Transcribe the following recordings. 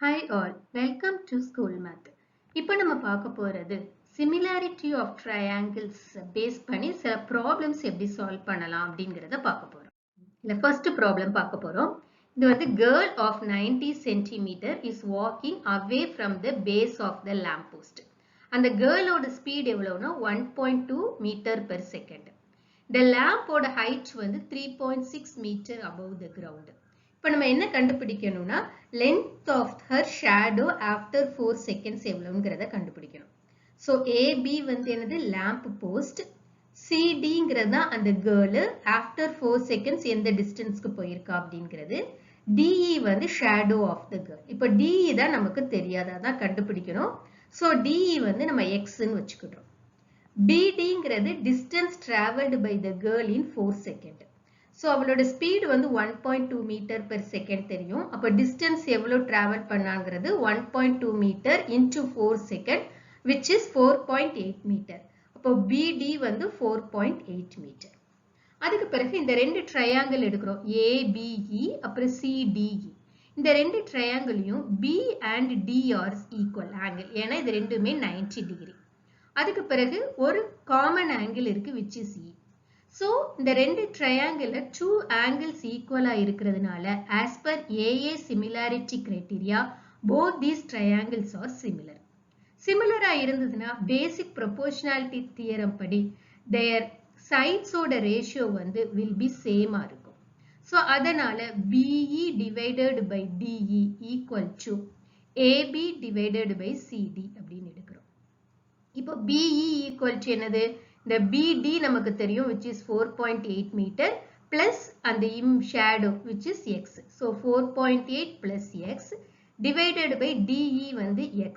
Hi all, welcome to School Math. இப்போ நம்ம பார்க்க போறது similarity of triangles பேஸ் பண்ணி சில ப்ராப்ளம்ஸ் எப்படி சால்வ் பண்ணலாம் அப்படிங்கறத பார்க்க போறோம். இந்த first problem பார்க்க போறோம். இது வந்து girl of 90 centimeter is walking away from the base of the lamp post. அந்த girlோட speed எவ்வளவுனா 1.2 meter per second. The lamp ஓட height வந்து 3.6 meter above the ground. இப்போ நம்ம என்ன கண்டுபிடிக்கணும்னா length of her shadow after 4 seconds எவ்வளவுங்கிறத கண்டுபிடிக்கணும். So AB வந்து என்னது lamp post, CDங்கிறது தான் அந்த girl after 4 seconds எந்த டிஸ்டன்ஸ்க்கு போயிருக்கா அப்படிங்கிறது, DE வந்து shadow of the girl. இப்போ DE தான் நமக்கு தெரியாததான் கண்டுபிடிக்கணும். So DE வந்து நம்ம Xன்னு வச்சுக்கிட்டோம். BDங்கிறது distance traveled by the girl in 4 seconds. So அவளோட ஸ்பீட் வந்து 1.2 மீட்டர் per second தெரியும். அப்ப டிஸ்டன்ஸ் எவ்வளவு டிராவல் பண்ணாங்கிறது 1.2 metre into 4 second which is 4.8 metre. அப்போ BD வந்து 4.8 மீட்டர். அதுக்கு பிறகு இந்த ரெண்டு ட்ரையாங்கிள் எடுக்கிறோம். ABE அப்புறம் CDE. இந்த ரெண்டு ட்ரையாங்கிளையும் B and D are equal angle. ஏன்னா இது ரெண்டுமே 90 டிகிரி. அதுக்கு பிறகு ஒரு காமன் ஆங்கிள் இருக்கு which is E. So, இந்த ரெண்டு triangle 2 angles equal இருக்கிறதுனால as per AA similarity criteria both these triangles are similar. Similar இருந்ததுன்னா basic proportionality theorem படி their sides ஓட ratio வந்து will be same இருக்கும். So, அதனால BE divided by DE equal to AB divided by CD அப்படின்னு எடுக்கிறோம். இப்போ BE equal to என்னது? The BD நமக்கு தெரியும் which is 4.8 meter plus and shadow which is X. So 4.8 plus X divided by DE வந்து X.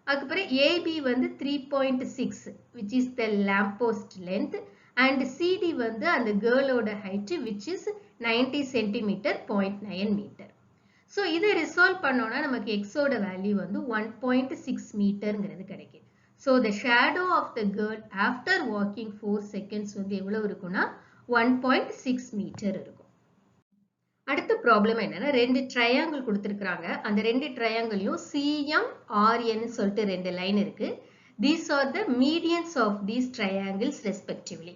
அதுக்கப்புறம் AB வந்து 3.6 which is the lamppost length and CD வந்து அந்த girlோட height which is 90 centimeter 0.9 meter. So இதை resolve பண்ணோம்னா நமக்கு X ஓட value வந்து 1.6 மீட்டர்ங்கிறது கிடைக்கும். So the shadow of the girl after walking 4 seconds வந்து எவ்வளவு இருக்கும்னா 1.6 மீட்டர் இருக்கும். அடுத்த ப்ராப்ளம் என்னன்னா ரெண்டு ட்ரையாங்கிள் கொடுத்திருக்காங்க. அந்த ரெண்டு ட்ரையாங்கிளையும் CMRN சொல்லிட்டு ரெண்டு லைன் இருக்கு. These are the medians of these triangles respectively.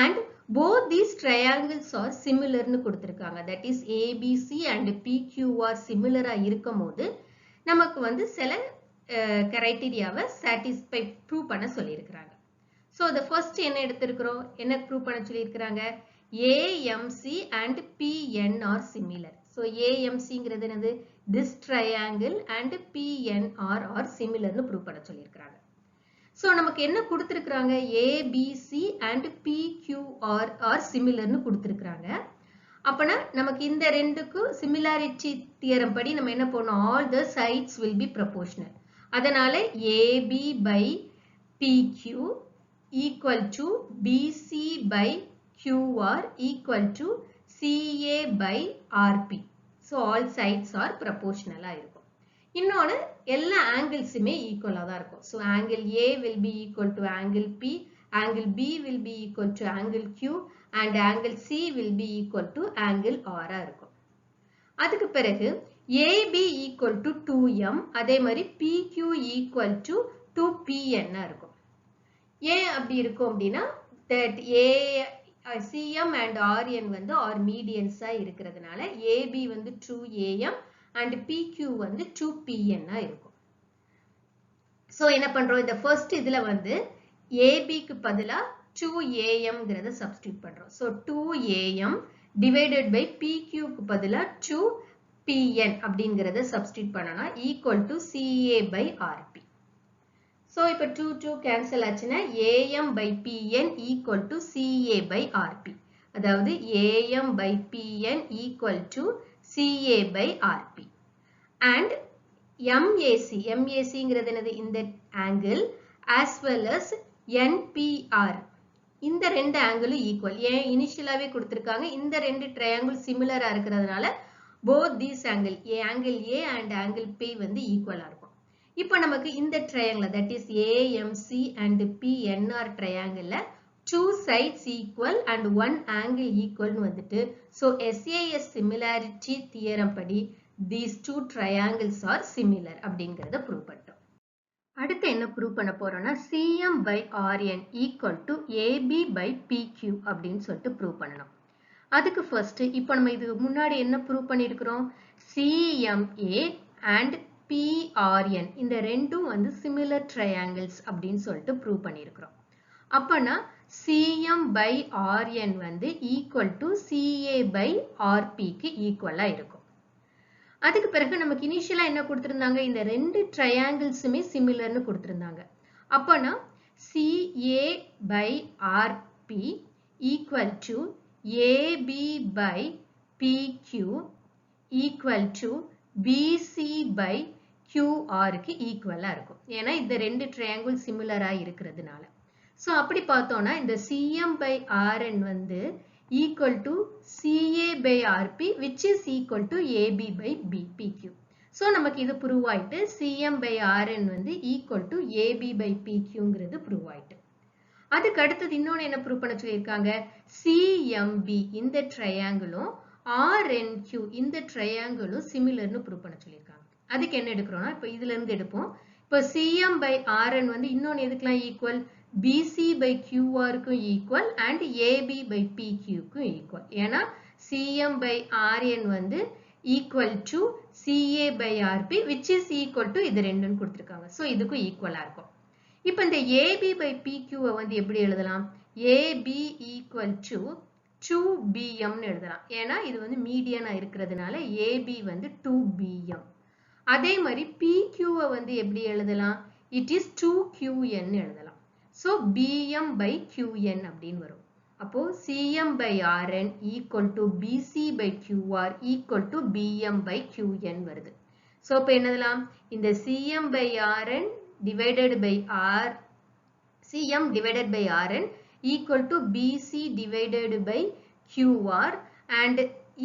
And both these triangles are similar னு கொடுத்திருக்காங்க. That is ABC and PQR similar இருக்கும்போது நமக்கு வந்து சில கிரைட்டீரியாவை satisfy prove பண்ண சொல்லியிருக்கிறாங்க. So the first என்ன எடுத்திருக்கிறோம்? என்ன prove பண்ண சொல்லியிருக்கிறாங்க? AMC and PN are similar. So AMCங்கிறது என்னது? This triangle and PNR are similar னு prove பண்ண சொல்லியிருக்கிறாங்க. So நமக்கு என்ன கொடுத்திருக்கிறாங்க? ABC and PQR are similar னு கொடுத்திருக்கிறாங்க. அப்பனா நமக்கு இந்த ரெண்டுக்கு similarity theorem படி நம்ம என்ன பண்ணணும்? All the sides will be proportional. அதனால AB by PQ equal to BC by QR equal to CA by RP. So all sides are proportional இருக்கும். இன்னொன்னு எல்லா angles-உமே equal தான் இருக்கும். So angle A will be equal to angle P, angle B will be equal to angle Q and angle C will be equal to angle R இருக்கும். அதுக்கு பிறகு AB equal to 2M அதே மாதிரி PQ equal to 2PN இருக்கும். ஏன் அப்படி இருக்கும் அப்படின்னா that CM and RN வந்து are medians இருக்கிறதுனால AB வந்து 2AM and PQ வந்து 2PN இருக்கும். So என்ன பண்றோம்? இந்த first இதுல வந்து ABக்கு பதிலா 2AM substitute பண்றோம். So 2AM divided by PQக்கு பதிலா 2PN அப்படிங்கிறத substitute பண்ணனா equal to CA by RP. So இப்போ 2 cancel ஆச்சுன்னா AM by PN equal to CA by RP. அதாவது AM by PN equal to CA by RP. And MACங்கிறது என்னது? இந்த angle as well as NPR. இந்த ரெண்டு ஆங்கிளும் equal. ஏன் இனிஷியலாவே கொடுத்திருக்காங்க இந்த ரெண்டு ட்ரையாங்கிள் சிமிலரா இருக்கிறதுனால both these angle A and angle P வந்து ஈக்குவலா இருக்கும். இப்போ நமக்கு இந்த triangle that is AMC and PNR ட்ரையாங்கிள்ல two sides equal and one angle equal னு வந்துட்டு so SAS similarity theorem படி these two triangles are similar அப்படிங்கறத prove பண்ணிட்டோம். அடுத்து என்ன prove பண்ண போறோம்னா CM by RN equal to AB by PQ அப்படின்னு சொல்லிட்டு prove பண்ணணும். அதுக்கு first இப்போ நம்ம இது முன்னாடி என்ன prove பண்ணியிருக்கிறோம் CMA and PRN இந்த ரெண்டும் வந்து similar triangles அப்படின்னு சொல்லிட்டு prove பண்ணியிருக்கிறோம். அப்பனா CM by RN வந்து equal to CA by RP க்கு ஈக்குவலா இருக்கும். அதுக்கு பிறகு நமக்கு இனிஷியலா என்ன கொடுத்திருந்தாங்க இந்த ரெண்டு ட்ரையாங்கிள்ஸுமே சிமிலர்னு கொடுத்திருந்தாங்க. அப்பனா CA by RP equal to AB by PQ equal to BC by QR க்கு ஈக்குவலா இருக்கும். ஏன்னா இந்த ரெண்டு ட்ரையாங்கிள் சிமிலரா இருக்கிறதுனால. சோ அப்படி பார்த்தோம்னா இந்த CM by RN வந்து equal to CA by RP which is equal to AB by PQ. So நமக்கு இது prove ஆயிட்டு CM by RN வந்து equal to AB by PQங்கிறது prove ஆயிட்டு. அதுக்கு அடுத்தது இன்னொன்னு என்ன prove பண்ண சொல்லியிருக்காங்க CMB இந்த ட்ரையாங்கிளும் RNQ இந்த ட்ரையாங்கிளும் சிமிலர்னு prove பண்ண சொல்லியிருக்காங்க. அதுக்கு என்ன எடுக்கிறோம்னா இப்போ இதுல இருந்து எடுப்போம். இப்போ CM by RN வந்து இன்னொன்னு எதுக்கெல்லாம் ஈக்குவல் BC by QR க்கும் equal and AB by PQ க்கும் equal. ஏன்னா CM by RN வந்து equal to CA by RP which is equal to இது ரெண்டுன்னு கொடுத்திருக்காங்க. So இதுக்கும் ஈக்குவலா இருக்கும். இப்போ இந்த AB by PQ வந்து எப்படி எழுதலாம் AB equal to 2BM னு எழுதலாம். ஏன்னா இது வந்து மீடியனா இருக்கிறதுனால AB வந்து 2BM. அதே மாதிரி PQ வந்து எப்படி எழுதலாம் it is 2QN னு எழுதலாம். So BM by QN அப்படின்னு வரும். அப்போ CM by RN equal to BC by QR equal to BM by QN வருது. So இப்போ என்னதெல்லாம் இந்த CM by RN divided by CM divided by RN equal to BC divided by QR and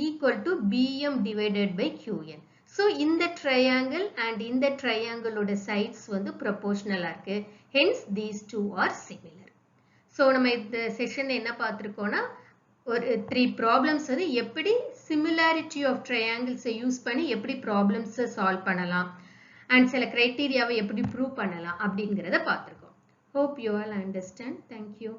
equal to BM divided by QN. So இந்த triangle and இந்த triangle ஓட sides வந்து proportional இருக்கு. Hence these two are similar. So நம்ம இந்த செஷன்ல என்ன பார்த்திருக்கோம்னா ஒரு 3 problems வந்து எப்படி similarity of triangles யூஸ் பண்ணி எப்படி problems solve பண்ணலாம் and சில criteria எப்படி prove பண்ணலாம் அப்படிங்கறத பார்த்திருக்கோம். Hope you all understand. Thank you.